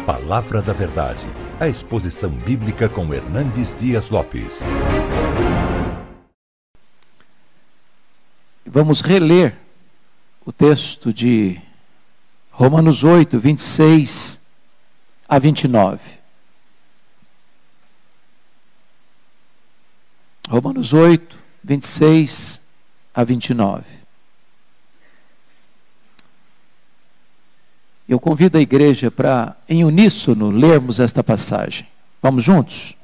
Palavra da Verdade, a exposição bíblica com Hernandes Dias Lopes. Vamos reler o texto de Romanos 8, 26 a 29. Romanos 8, 26 a 29. Eu convido a igreja para, em uníssono, lermos esta passagem. Vamos juntos?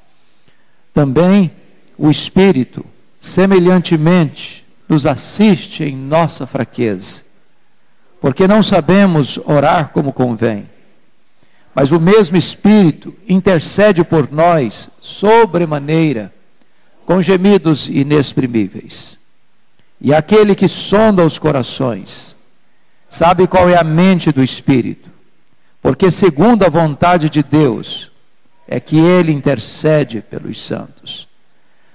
Também o Espírito, semelhantemente, nos assiste em nossa fraqueza, porque não sabemos orar como convém. Mas o mesmo Espírito intercede por nós, sobremaneira, com gemidos inexprimíveis. E aquele que sonda os corações, sabe qual é a mente do Espírito, porque segundo a vontade de Deus, é que Ele intercede pelos santos.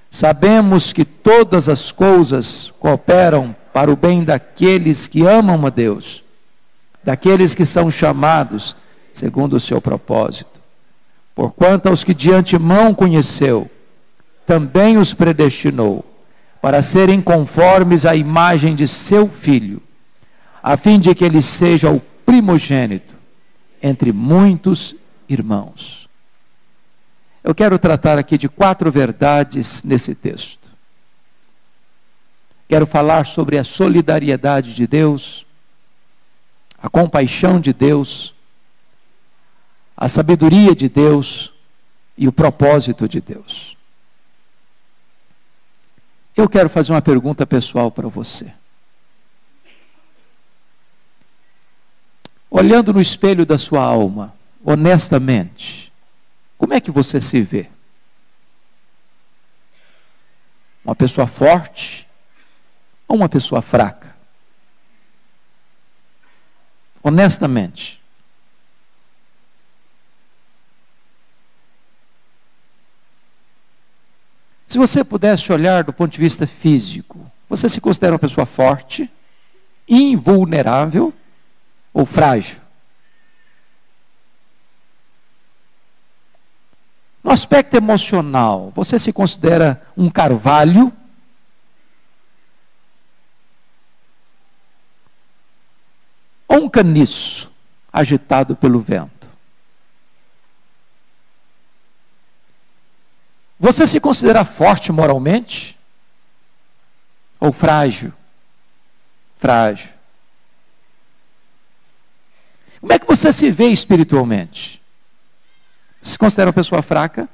Sabemos que todas as coisas cooperam para o bem daqueles que amam a Deus, daqueles que são chamados segundo o seu propósito. Porquanto aos que de antemão conheceu, também os predestinou, para serem conformes à imagem de seu Filho, a fim de que ele seja o primogênito entre muitos irmãos. Eu quero tratar aqui de 4 verdades nesse texto. Quero falar sobre a solidariedade de Deus, a compaixão de Deus, a sabedoria de Deus e o propósito de Deus. Eu quero fazer uma pergunta pessoal para você. Olhando no espelho da sua alma, honestamente, como é que você se vê? Uma pessoa forte ou uma pessoa fraca? Honestamente. Se você pudesse olhar do ponto de vista físico, você se considera uma pessoa forte, invulnerável ou frágil? No aspecto emocional, você se considera um carvalho? Ou um caniço agitado pelo vento? Você se considera forte moralmente? Ou frágil? Frágil. Como é que você se vê espiritualmente? Você se considera uma pessoa fraca?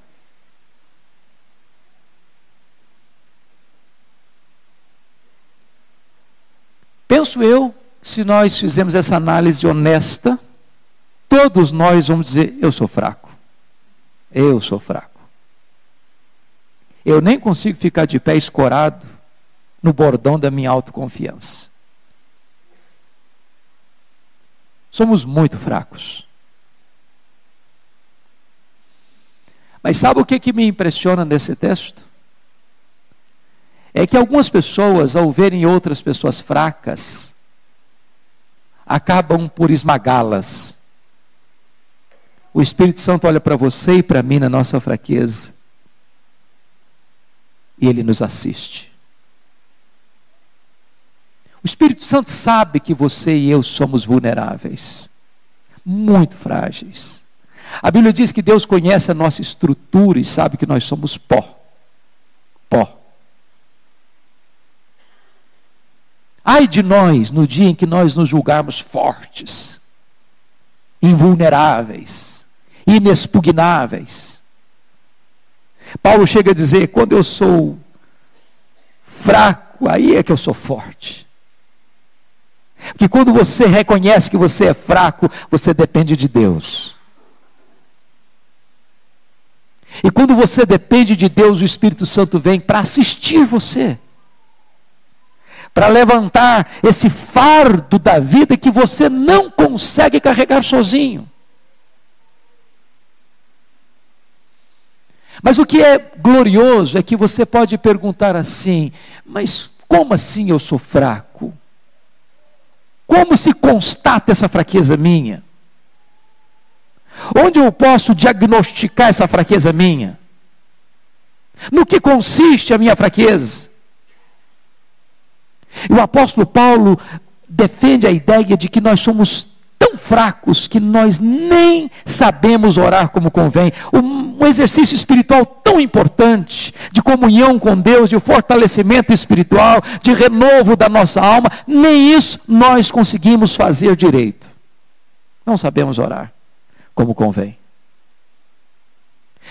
Penso eu, se nós fizermos essa análise honesta, todos nós vamos dizer, eu sou fraco. Eu sou fraco. Eu nem consigo ficar de pé escorado no bordão da minha autoconfiança. Somos muito fracos. Mas sabe o que me impressiona nesse texto? É que algumas pessoas, ao verem outras pessoas fracas, acabam por esmagá-las. O Espírito Santo olha para você e para mim na nossa fraqueza, e Ele nos assiste. O Espírito Santo sabe que você e eu somos vulneráveis, muito frágeis. A Bíblia diz que Deus conhece a nossa estrutura e sabe que nós somos pó. Pó. Ai de nós no dia em que nós nos julgarmos fortes, invulneráveis, inexpugnáveis. Paulo chega a dizer, quando eu sou fraco, aí é que eu sou forte. Porque quando você reconhece que você é fraco, você depende de Deus. E quando você depende de Deus, o Espírito Santo vem para assistir você. Para levantar esse fardo da vida que você não consegue carregar sozinho. Mas o que é glorioso é que você pode perguntar assim, mas como assim eu sou fraco? Como se constata essa fraqueza minha? Onde eu posso diagnosticar essa fraqueza minha? No que consiste a minha fraqueza? E o apóstolo Paulo defende a ideia de que nós somos tão fracos que nós nem sabemos orar como convém. Um exercício espiritual tão importante, de comunhão com Deus, de fortalecimento espiritual, de renovo da nossa alma, nem isso nós conseguimos fazer direito. Não sabemos orar como convém.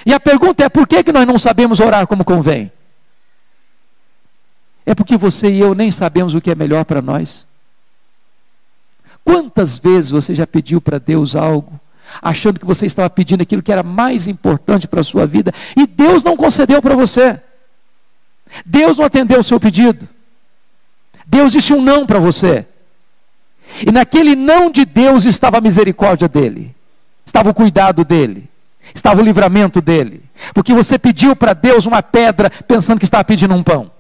E a pergunta é: por que nós não sabemos orar como convém? É porque você e eu nem sabemos o que é melhor para nós. Quantas vezes você já pediu para Deus algo, achando que você estava pedindo aquilo que era mais importante para a sua vida, e Deus não concedeu para você? Deus não atendeu o seu pedido. Deus disse um não para você. E naquele não de Deus estava a misericórdia dele, estava o cuidado dele, estava o livramento dele. Porque você pediu para Deus uma pedra, pensando que estava pedindo um pão.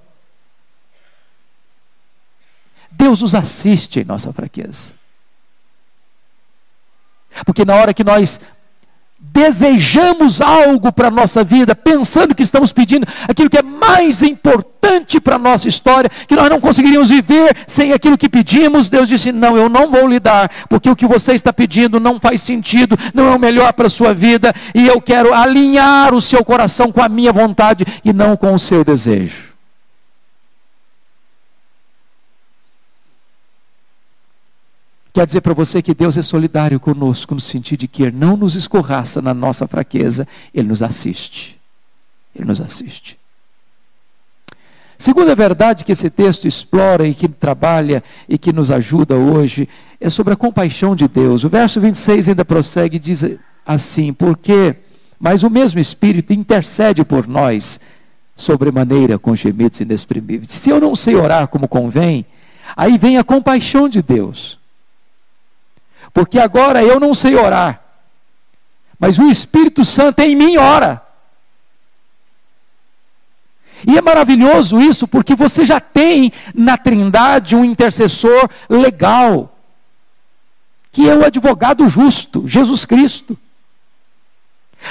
Deus nos assiste em nossa fraqueza. Porque na hora que nós desejamos algo para a nossa vida, pensando que estamos pedindo aquilo que é mais importante para a nossa história, que nós não conseguiríamos viver sem aquilo que pedimos, Deus disse: não, eu não vou lhe dar, porque o que você está pedindo não faz sentido, não é o melhor para a sua vida, e eu quero alinhar o seu coração com a minha vontade e não com o seu desejo. Quer dizer para você que Deus é solidário conosco, no sentido de que Ele não nos escorraça na nossa fraqueza, Ele nos assiste. Ele nos assiste. Segunda verdade que esse texto explora e que trabalha e que nos ajuda hoje, é sobre a compaixão de Deus. O verso 26 ainda prossegue e diz assim: porque, mas o mesmo Espírito intercede por nós, sobremaneira com gemidos inexprimíveis. Se eu não sei orar como convém, aí vem a compaixão de Deus. Porque agora eu não sei orar, mas o Espírito Santo em mim ora. E é maravilhoso isso, porque você já tem na Trindade um intercessor legal, que é o advogado justo, Jesus Cristo.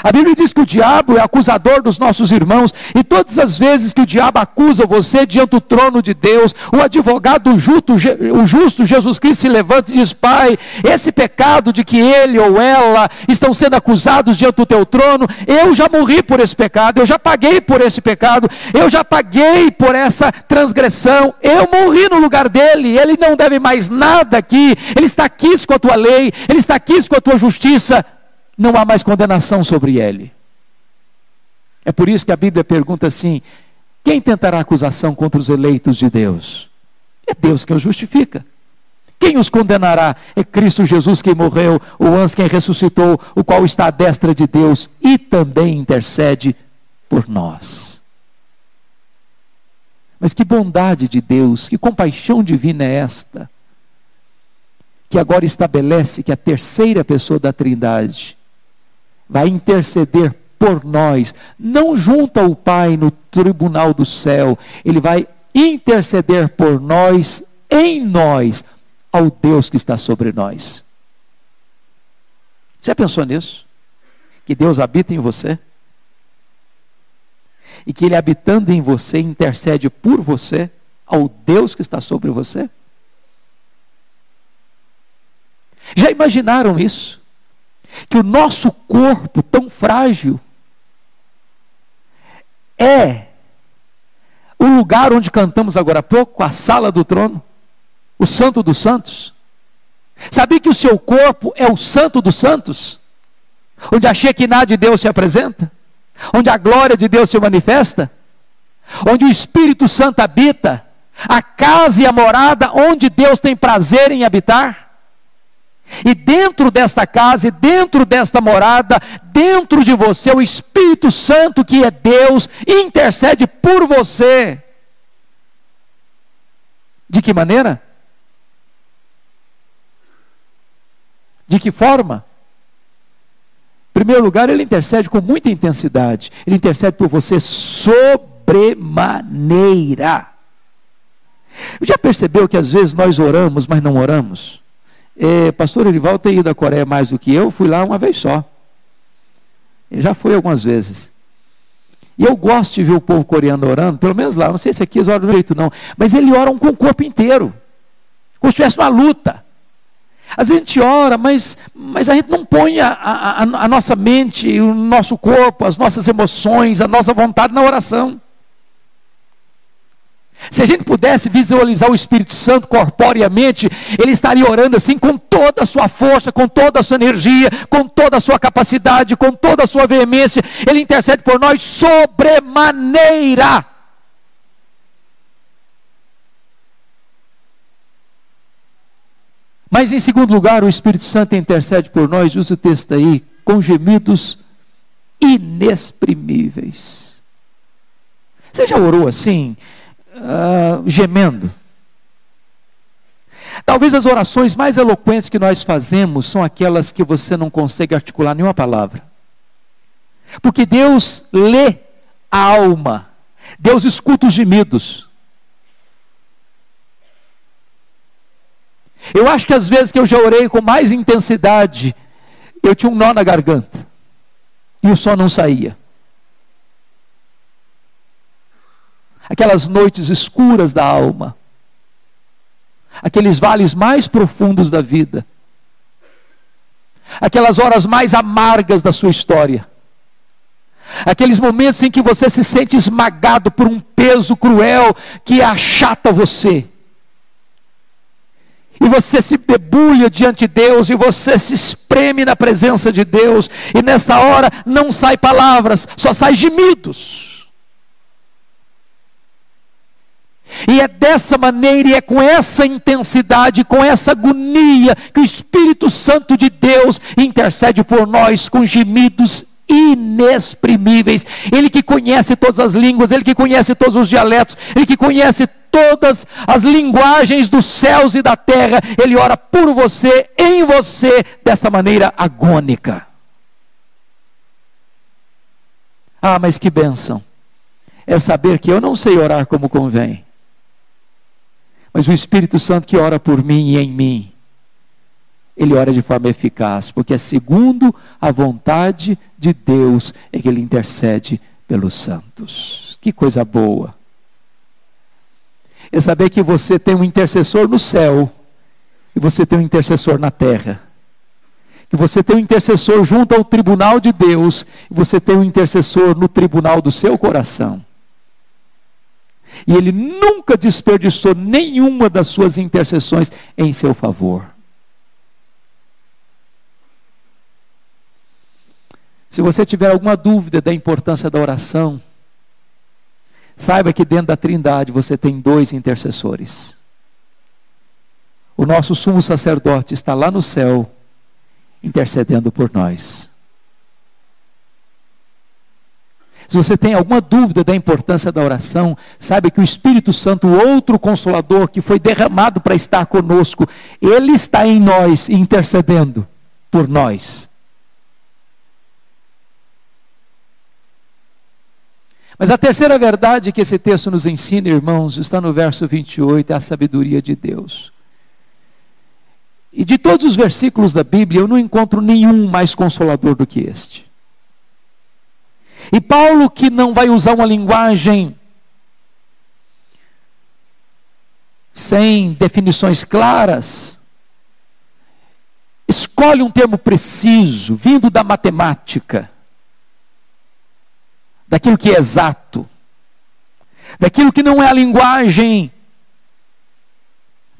A Bíblia diz que o diabo é acusador dos nossos irmãos, e todas as vezes que o diabo acusa você diante do trono de Deus, o advogado justo, Jesus Cristo, se levanta e diz: Pai, esse pecado de que ele ou ela estão sendo acusados diante do teu trono, eu já morri por esse pecado, eu já paguei por esse pecado, eu já paguei por essa transgressão, eu morri no lugar dele, ele não deve mais nada aqui, ele está aqui com a tua lei, ele está aqui com a tua justiça. Não há mais condenação sobre ele. É por isso que a Bíblia pergunta assim: quem tentará acusação contra os eleitos de Deus? É Deus quem os justifica. Quem os condenará? É Cristo Jesus quem morreu, o anjo quem ressuscitou, o qual está à destra de Deus e também intercede por nós. Mas que bondade de Deus, que compaixão divina é esta, que agora estabelece que a terceira pessoa da Trindade vai interceder por nós, não junto ao Pai no tribunal do céu, ele vai interceder por nós, em nós, ao Deus que está sobre nós. Já pensou nisso? Que Deus habita em você? E que Ele, habitando em você, intercede por você, ao Deus que está sobre você? Já imaginaram isso? Que o nosso corpo tão frágil é o lugar onde cantamos agora há pouco, a sala do trono, o Santo dos Santos. Sabia que o seu corpo é o Santo dos Santos? Onde a Shekinah de Deus se apresenta? Onde a glória de Deus se manifesta? Onde o Espírito Santo habita? A casa e a morada onde Deus tem prazer em habitar? E dentro desta casa, e dentro desta morada, dentro de você, o Espírito Santo, que é Deus, intercede por você. De que maneira? De que forma? Em primeiro lugar, Ele intercede com muita intensidade. Ele intercede por você sobremaneira. Já percebeu que às vezes nós oramos, mas não oramos? Pastor Erivaldo tem ido à Coreia mais do que eu, fui lá uma vez só. Ele já foi algumas vezes. E eu gosto de ver o povo coreano orando, pelo menos lá, não sei se aqui eles oram do jeito não, mas eles oram com o corpo inteiro, como se tivesse uma luta. Às vezes a gente ora, mas a gente não põe a nossa mente, o nosso corpo, as nossas emoções, a nossa vontade na oração. Se a gente pudesse visualizar o Espírito Santo corporeamente, ele estaria orando assim com toda a sua força, com toda a sua energia, com toda a sua capacidade, com toda a sua veemência. Ele intercede por nós sobremaneira. Mas em segundo lugar, o Espírito Santo intercede por nós, usa o texto aí, com gemidos inexprimíveis. Você já orou assim? Gemendo. Talvez as orações mais eloquentes que nós fazemos são aquelas que você não consegue articular nenhuma palavra, porque Deus lê a alma, Deus escuta os gemidos. Eu acho que às vezes que eu já orei com mais intensidade, eu tinha um nó na garganta e o som não saía. Aquelas noites escuras da alma, aqueles vales mais profundos da vida, aquelas horas mais amargas da sua história, aqueles momentos em que você se sente esmagado por um peso cruel que achata você, e você se debulha diante de Deus, e você se espreme na presença de Deus, e nessa hora não sai palavras, só sai gemidos. E é dessa maneira, e é com essa intensidade, com essa agonia, que o Espírito Santo de Deus intercede por nós com gemidos inexprimíveis. Ele que conhece todas as línguas, Ele que conhece todos os dialetos, Ele que conhece todas as linguagens dos céus e da terra, Ele ora por você, em você, dessa maneira agônica. Ah, mas que bênção é saber que eu não sei orar como convém, mas o Espírito Santo que ora por mim e em mim, Ele ora de forma eficaz, porque é segundo a vontade de Deus é que Ele intercede pelos santos. Que coisa boa é saber que você tem um intercessor no céu, e você tem um intercessor na terra, que você tem um intercessor junto ao tribunal de Deus, e você tem um intercessor no tribunal do seu coração. E Ele nunca desperdiçou nenhuma das suas intercessões em seu favor. Se você tiver alguma dúvida da importância da oração, saiba que dentro da Trindade você tem 2 intercessores. O nosso sumo sacerdote está lá no céu, intercedendo por nós. Se você tem alguma dúvida da importância da oração, saiba que o Espírito Santo, o outro Consolador que foi derramado para estar conosco, Ele está em nós, intercedendo por nós. Mas a terceira verdade que esse texto nos ensina, irmãos, está no verso 28, é a sabedoria de Deus. E de todos os versículos da Bíblia, eu não encontro nenhum mais consolador do que este. E Paulo, que não vai usar uma linguagem sem definições claras, escolhe um termo preciso, vindo da matemática, daquilo que é exato, daquilo que não é a linguagem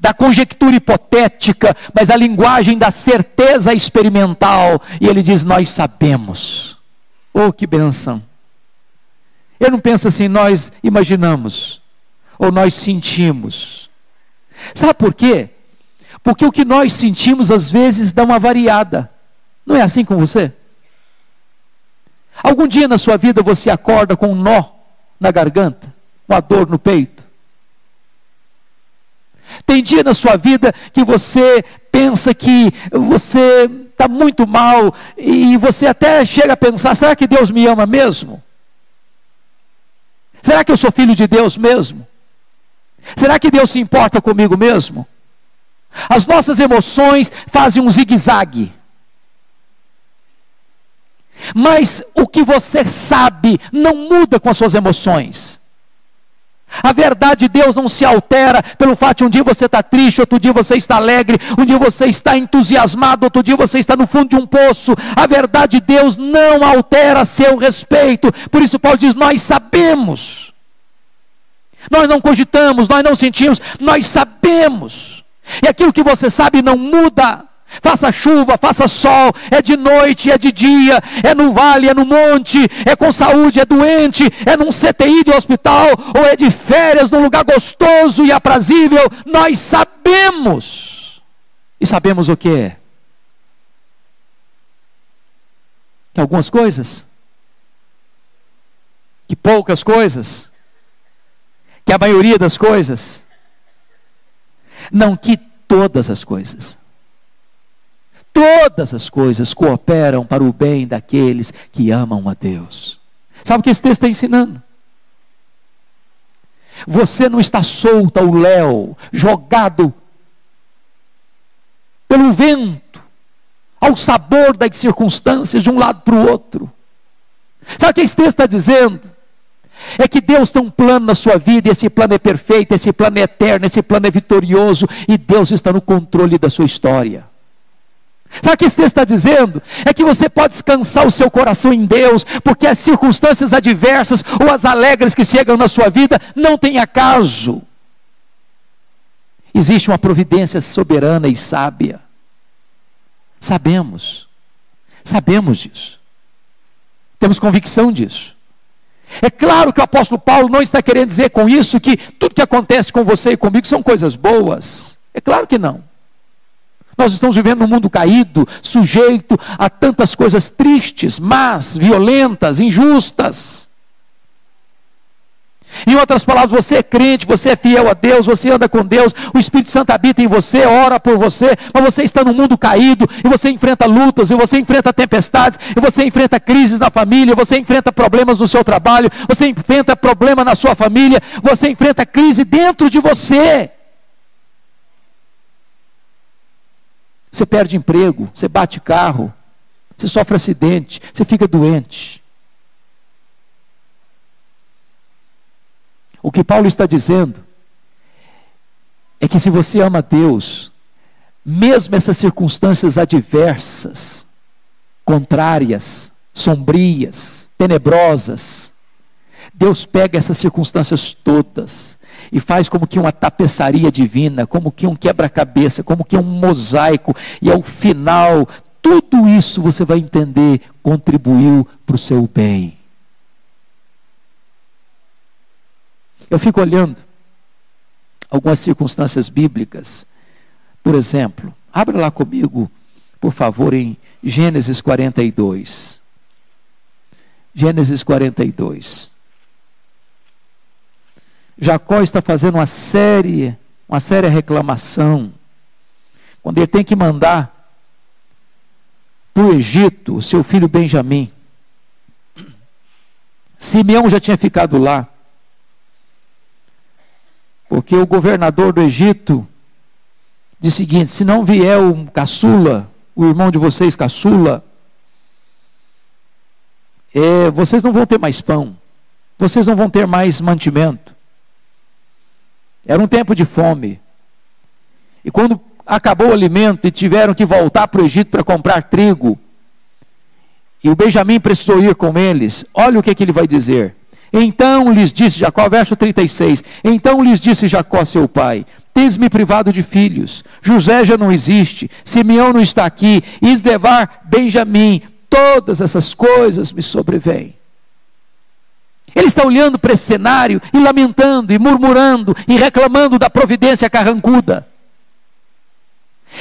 da conjectura hipotética, mas a linguagem da certeza experimental. E ele diz: nós sabemos. Oh, que bênção! Eu não penso assim, nós imaginamos, ou nós sentimos. Sabe por quê? Porque o que nós sentimos às vezes dá uma variada. Não é assim com você? Algum dia na sua vida você acorda com um nó na garganta, uma dor no peito? Tem dia na sua vida que você pensa que você está muito mal, e você até chega a pensar: será que Deus me ama mesmo? Será que eu sou filho de Deus mesmo? Será que Deus se importa comigo mesmo? As nossas emoções fazem um zigue-zague. Mas o que você sabe não muda com as suas emoções. A verdade de Deus não se altera pelo fato de um dia você está triste, outro dia você está alegre, um dia você está entusiasmado, outro dia você está no fundo de um poço. A verdade de Deus não altera a seu respeito. Por isso Paulo diz, nós sabemos. Nós não cogitamos, nós não sentimos, nós sabemos. E aquilo que você sabe não muda. Faça chuva, faça sol, é de noite, é de dia, é no vale, é no monte, é com saúde, é doente, é num CTI de hospital, ou é de férias num lugar gostoso e aprazível, nós sabemos. E sabemos o que? Que algumas coisas, que poucas coisas, que a maioria das coisas, não que todas as coisas. Todas as coisas cooperam para o bem daqueles que amam a Deus. Sabe o que esse texto está ensinando? Você não está solto ao léu, jogado pelo vento, ao sabor das circunstâncias de um lado para o outro. Sabe o que esse texto está dizendo? É que Deus tem um plano na sua vida, e esse plano é perfeito, esse plano é eterno, esse plano é vitorioso, e Deus está no controle da sua história. Sabe o que esse texto está dizendo? É que você pode descansar o seu coração em Deus, porque as circunstâncias adversas ou as alegres que chegam na sua vida não têm acaso. Existe uma providência soberana e sábia. Sabemos disso. Temos convicção disso. É claro que o apóstolo Paulo não está querendo dizer com isso que tudo que acontece com você e comigo são coisas boas. É claro que não. Nós estamos vivendo num mundo caído, sujeito a tantas coisas tristes, más, violentas, injustas. Em outras palavras, você é crente, você é fiel a Deus, você anda com Deus, o Espírito Santo habita em você, ora por você, mas você está num mundo caído, e você enfrenta lutas, e você enfrenta tempestades, e você enfrenta crises na família, você enfrenta problemas no seu trabalho, você enfrenta problema na sua família, você enfrenta crise dentro de você. Você perde emprego, você bate carro, você sofre acidente, você fica doente. O que Paulo está dizendo é que se você ama Deus, mesmo essas circunstâncias adversas, contrárias, sombrias, tenebrosas, Deus pega essas circunstâncias todas e faz como que uma tapeçaria divina, como que um quebra-cabeça, como que um mosaico, e ao final, tudo isso você vai entender, contribuiu para o seu bem. Eu fico olhando algumas circunstâncias bíblicas. Por exemplo, abra lá comigo, por favor, em Gênesis 42. Gênesis 42. Jacó está fazendo uma séria reclamação, quando ele tem que mandar para o Egito o seu filho Benjamim. Simeão já tinha ficado lá, porque o governador do Egito disse o seguinte: se não vier o caçula, o irmão de vocês caçula, vocês não vão ter mais pão, vocês não vão ter mais mantimento. Era um tempo de fome. E quando acabou o alimento e tiveram que voltar para o Egito para comprar trigo, e o Benjamim precisou ir com eles, olha o que ele vai dizer. Então lhes disse Jacó, verso 36, então lhes disse Jacó seu pai: tens-me privado de filhos, José já não existe, Simeão não está aqui, is levar Benjamim, todas essas coisas me sobrevêm. Ele está olhando para esse cenário e lamentando, e murmurando, e reclamando da providência carrancuda.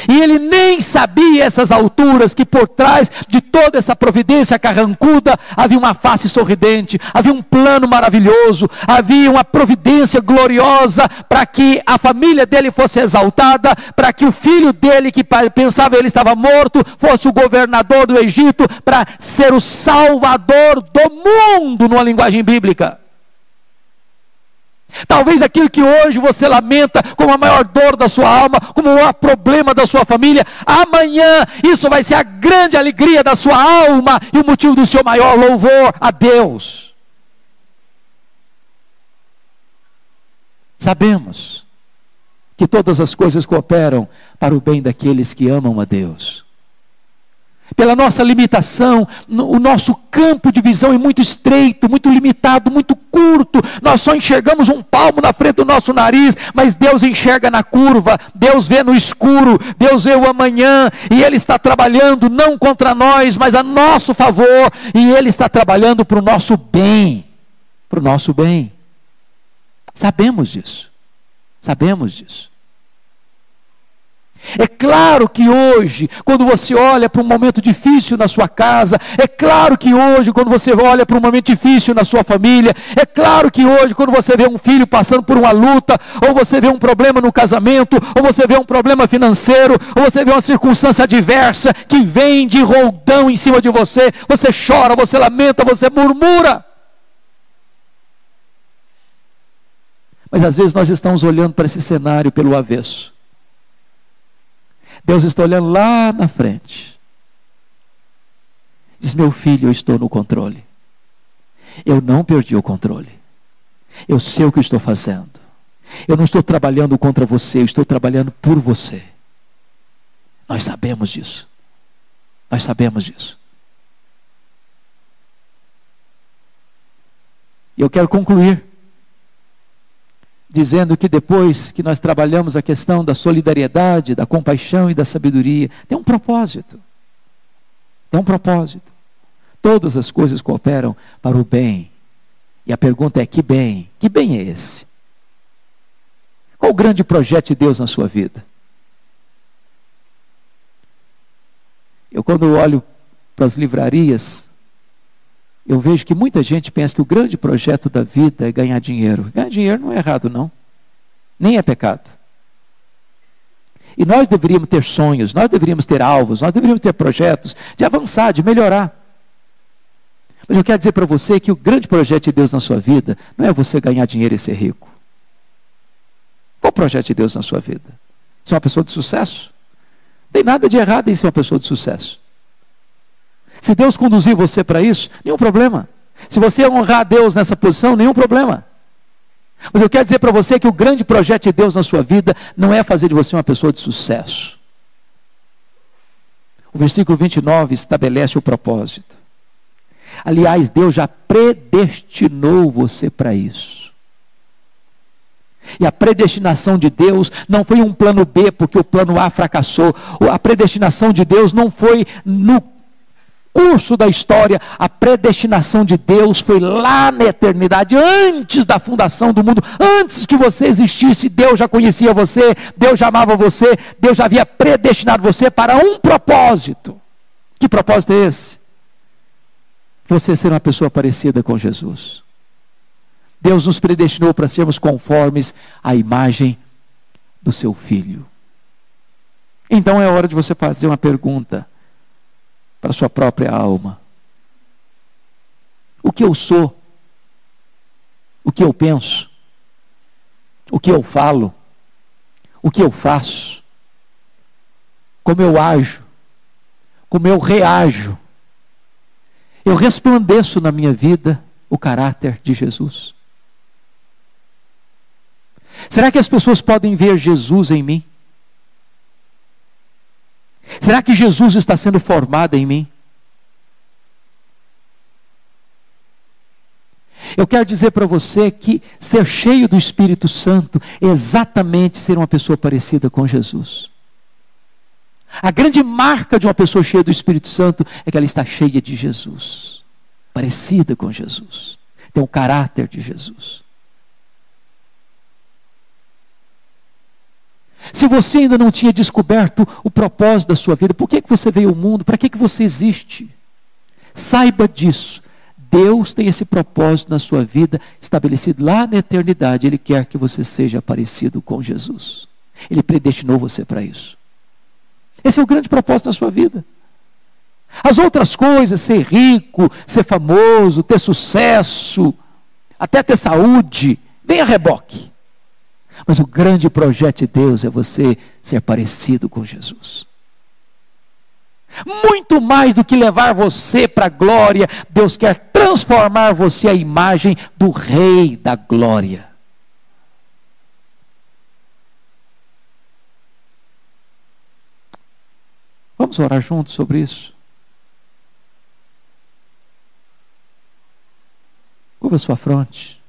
E ele nem sabia, essas alturas, que por trás de toda essa providência carrancuda havia uma face sorridente, havia um plano maravilhoso, havia uma providência gloriosa para que a família dele fosse exaltada, para que o filho dele, que pensava ele estava morto, fosse o governador do Egito, para ser o salvador do mundo, numa linguagem bíblica. Talvez aquilo que hoje você lamenta como a maior dor da sua alma, como o maior problema da sua família, amanhã isso vai ser a grande alegria da sua alma e o motivo do seu maior louvor a Deus. Sabemos que todas as coisas cooperam para o bem daqueles que amam a Deus. Pela nossa limitação, o nosso campo de visão é muito estreito, muito limitado, muito curto. Nós só enxergamos um palmo na frente do nosso nariz, mas Deus enxerga na curva, Deus vê no escuro, Deus vê o amanhã, e Ele está trabalhando não contra nós, mas a nosso favor, e Ele está trabalhando para o nosso bem, para o nosso bem. Sabemos disso, sabemos disso. É claro que hoje, quando você olha para um momento difícil na sua casa, é claro que hoje, quando você olha para um momento difícil na sua família, é claro que hoje, quando você vê um filho passando por uma luta, ou você vê um problema no casamento, ou você vê um problema financeiro, ou você vê uma circunstância adversa que vem de roldão em cima de você, você chora, você lamenta, você murmura. Mas às vezes nós estamos olhando para esse cenário pelo avesso. Deus está olhando lá na frente. Diz: meu filho, eu estou no controle. Eu não perdi o controle. Eu sei o que estou fazendo. Eu não estou trabalhando contra você, eu estou trabalhando por você. Nós sabemos disso. Nós sabemos disso. E eu quero concluir dizendo que depois que nós trabalhamos a questão da solidariedade, da compaixão e da sabedoria, tem um propósito. Tem um propósito. Todas as coisas cooperam para o bem. E a pergunta é: que bem? Que bem é esse? Qual o grande projeto de Deus na sua vida? Eu, quando olho para as livrarias, eu vejo que muita gente pensa que o grande projeto da vida é ganhar dinheiro. Ganhar dinheiro não é errado, não. Nem é pecado. E nós deveríamos ter sonhos, nós deveríamos ter alvos, nós deveríamos ter projetos de avançar, de melhorar. Mas eu quero dizer para você que o grande projeto de Deus na sua vida não é você ganhar dinheiro e ser rico. Qual o projeto de Deus na sua vida? Ser uma pessoa de sucesso? Não tem nada de errado em ser uma pessoa de sucesso. Se Deus conduzir você para isso, nenhum problema. Se você honrar a Deus nessa posição, nenhum problema. Mas eu quero dizer para você que o grande projeto de Deus na sua vida não é fazer de você uma pessoa de sucesso. O versículo 29 estabelece o propósito. Aliás, Deus já predestinou você para isso. E a predestinação de Deus não foi um plano B, porque o plano A fracassou. A predestinação de Deus não foi no curso da história. A predestinação de Deus foi lá na eternidade, antes da fundação do mundo, antes que você existisse. Deus já conhecia você, Deus já amava você, Deus já havia predestinado você para um propósito. Que propósito é esse? Você ser uma pessoa parecida com Jesus. Deus nos predestinou para sermos conformes à imagem do seu Filho. Então é hora de você fazer uma pergunta para a sua própria alma. O que eu sou? O que eu penso? O que eu falo? O que eu faço? Como eu ajo? Como eu reajo? Eu resplandeço na minha vida o caráter de Jesus? Será que as pessoas podem ver Jesus em mim? Será que Jesus está sendo formado em mim? Eu quero dizer para você que ser cheio do Espírito Santo é exatamente ser uma pessoa parecida com Jesus. A grande marca de uma pessoa cheia do Espírito Santo é que ela está cheia de Jesus, parecida com Jesus, tem o caráter de Jesus. Se você ainda não tinha descoberto o propósito da sua vida, por que você veio ao mundo? Para que você existe? Saiba disso. Deus tem esse propósito na sua vida estabelecido lá na eternidade. Ele quer que você seja parecido com Jesus. Ele predestinou você para isso. Esse é o grande propósito da sua vida. As outras coisas, ser rico, ser famoso, ter sucesso, até ter saúde, vem a reboque. Mas o grande projeto de Deus é você ser parecido com Jesus. Muito mais do que levar você para a glória, Deus quer transformar você à imagem do Rei da glória. Vamos orar juntos sobre isso? Curva sua fronte.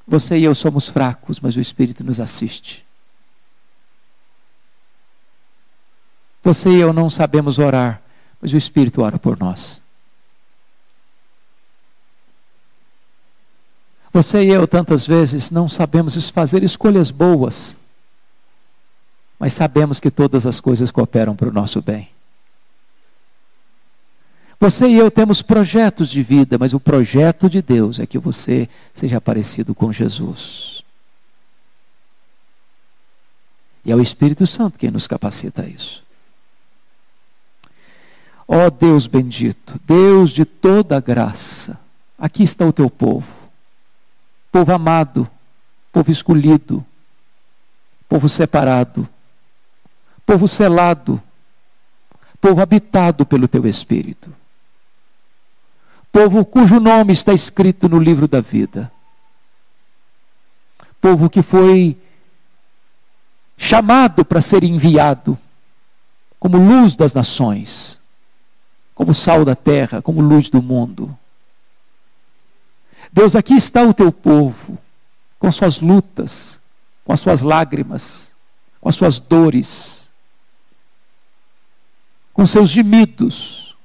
Você e eu somos fracos, mas o Espírito nos assiste. Você e eu não sabemos orar, mas o Espírito ora por nós. Você e eu, tantas vezes, não sabemos fazer escolhas boas, mas sabemos que todas as coisas cooperam para o nosso bem. Você e eu temos projetos de vida, mas o projeto de Deus é que você seja parecido com Jesus. E é o Espírito Santo quem nos capacita a isso. Ó Deus bendito, Deus de toda graça, aqui está o teu povo. Povo amado, povo escolhido, povo separado, povo selado, povo habitado pelo teu Espírito. Povo cujo nome está escrito no livro da vida. Povo que foi chamado para ser enviado como luz das nações, como sal da terra, como luz do mundo. Deus, aqui está o teu povo, com as suas lutas, com as suas lágrimas, com as suas dores, com seus gemidos.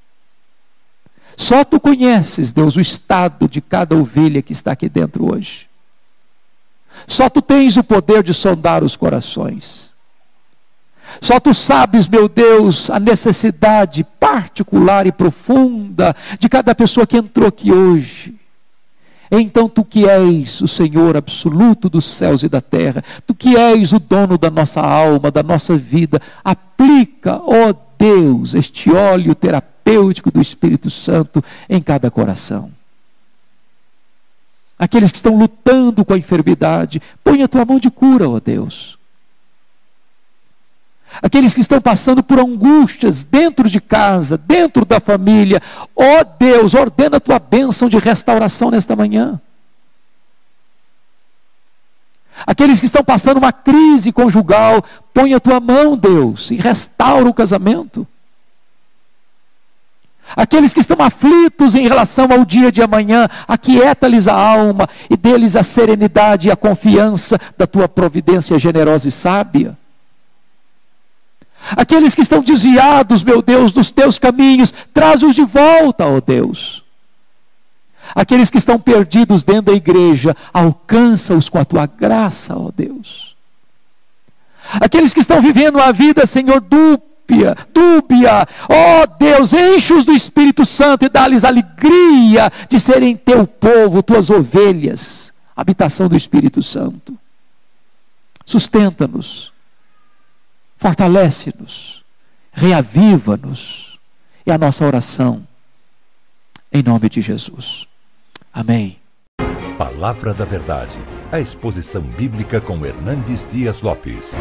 Só tu conheces, Deus, o estado de cada ovelha que está aqui dentro hoje. Só tu tens o poder de sondar os corações. Só tu sabes, meu Deus, a necessidade particular e profunda de cada pessoa que entrou aqui hoje. Então tu que és o Senhor absoluto dos céus e da terra, tu que és o dono da nossa alma, da nossa vida, aplica, ó Deus, este óleo terapêutico do Espírito Santo em cada coração. Aqueles que estão lutando com a enfermidade, põe a tua mão de cura, ó Deus. Aqueles que estão passando por angústias dentro de casa, dentro da família, ó Deus, ordena a tua bênção de restauração nesta manhã. Aqueles que estão passando uma crise conjugal, põe a tua mão, Deus, e restaura o casamento. Aqueles que estão aflitos em relação ao dia de amanhã, aquieta-lhes a alma e dê-lhes a serenidade e a confiança da tua providência generosa e sábia. Aqueles que estão desviados, meu Deus, dos teus caminhos, traz-os de volta, ó Deus. Aqueles que estão perdidos dentro da igreja, alcança-os com a tua graça, ó Deus. Aqueles que estão vivendo a vida, Senhor, dúbia, ó Deus, enche-os do Espírito Santo e dá-lhes alegria de serem teu povo, tuas ovelhas, habitação do Espírito Santo. Sustenta-nos. Fortalece-nos, reaviva-nos, é a nossa oração, em nome de Jesus. Amém. Palavra da Verdade, a exposição bíblica com Hernandes Dias Lopes.